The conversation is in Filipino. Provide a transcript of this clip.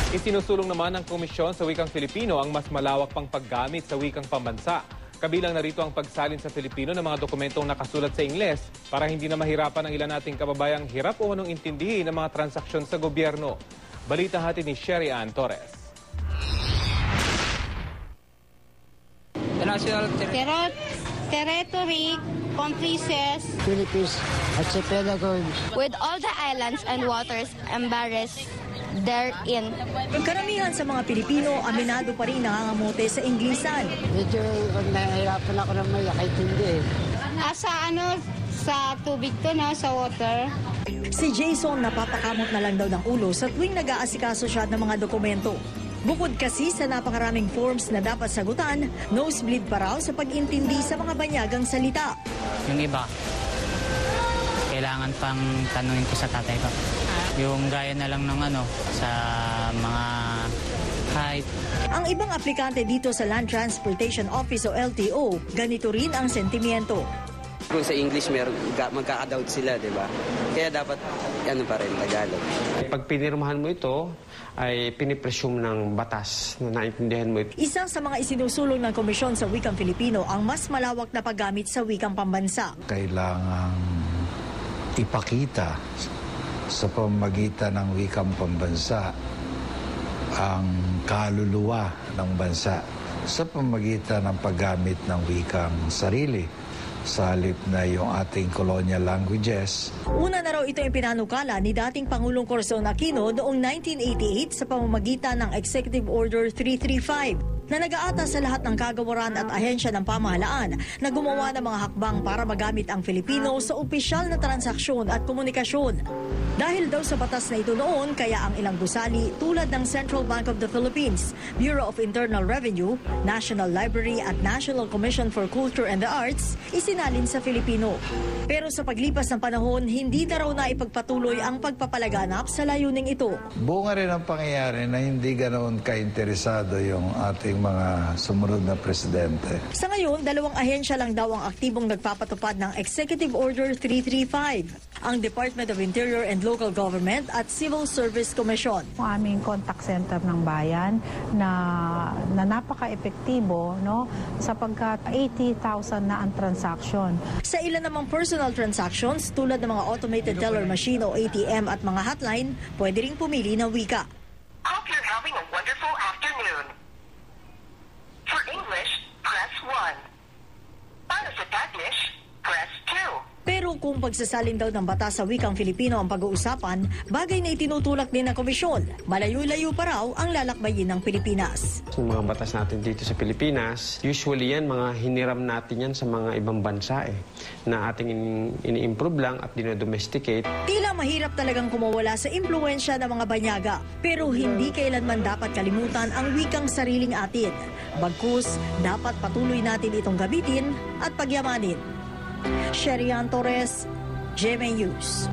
Isinusulong naman ng Komisyon sa Wikang Filipino ang mas malawak pang paggamit sa wikang pambansa. Kabilang narito ang pagsalin sa Filipino ng mga dokumentong nakasulat sa Ingles para hindi na mahirapan ang ilan nating kababayang hirap o anong intindihin ng mga transaksyon sa gobyerno. Balita hatid ni Sherry Ann Torres. Territory, countries, Philippines archipelago. with all the islands and waters embarrassed therein. Karamihan sa mga Pilipino, aminado pa rin nangangamote sa Inglisan. Medyo nahihirapan ako na may akaintindi. Sa tubig to na, sa water. Si Jason napapakamot na lang daw ng ulo sa tuwing nag-aasikaso siya ng mga dokumento. Bukod kasi sa napakaraming forms na dapat sagutan, nosebleed pa raw sa pag-intindi sa mga banyagang salita. Yung iba, kailangan pang tanungin ko sa tatay ko. Yung gaya na lang ng sa mga height. Ang ibang aplikante dito sa Land Transportation Office o LTO, ganito rin ang sentimiento. Kung sa English magkaka-doubt sila, di ba? Kaya dapat pa rin, Tagalog. Pag pinirmahan mo ito, ay pinipresume ng batas na naintindihan mo ito. Isa sa mga isinusulong ng Komisyon sa Wikang Filipino ang mas malawak na paggamit sa wikang pambansa. Kailangang ipakita sa pamamagitan ng wikang pambansa ang kaluluwa ng bansa sa pamamagitan ng paggamit ng wikang sarili sa halip na yung ating colonial languages. Una na raw ito yung pinanukala ni dating Pangulong Corazon Aquino noong 1988 sa pamamagitan ng Executive Order 335 na nag-aatas sa lahat ng kagawaran at ahensya ng pamahalaan na gumawa ng mga hakbang para magamit ang Filipino sa opisyal na transaksyon at komunikasyon. Dahil daw sa batas na ito noon, kaya ang ilang gusali tulad ng Central Bank of the Philippines, Bureau of Internal Revenue, National Library at National Commission for Culture and the Arts isinalin sa Filipino. Pero sa paglipas ng panahon, hindi na raw naipagpatuloy ang pagpapalaganap sa layuning ito. Bunga rin ang pangyayari na hindi ganoon ka-interesado yung ating mga sumunod na presidente. Sa ngayon, 2 ahensya lang daw ang aktibong nagpapatupad ng Executive Order 335, ang Department of Interior and Local Government at Civil Service Commission. Ang aming contact center ng bayan na napaka-epektibo, no, sapagkat 80,000 na ang transaction. Sa ilan namang personal transactions tulad ng mga automated teller machine o ATM at mga hotline, pwede ring pumili ng wika. Hope you're having a wonderful afternoon. For English, press 1. Para sa Taglish, press 2. Pero kung pagsasalin daw ng batas sa wikang Filipino ang pag-uusapan, bagay na itinutulak din ng komisyon. Malayo-layo pa raw ang lalakbayin ng Pilipinas. Yung mga batas natin dito sa Pilipinas, usually yan, mga hiniram natin yan sa mga ibang bansa na ating ini-improve lang at dinodomesticate. Tila mahirap talagang kumawala sa impluensya ng mga banyaga, pero hindi kailanman dapat kalimutan ang wikang sariling atin. Bagkus, dapat patuloy natin itong gamitin at pagyamanin. Sherry Ann Torres, GMA News.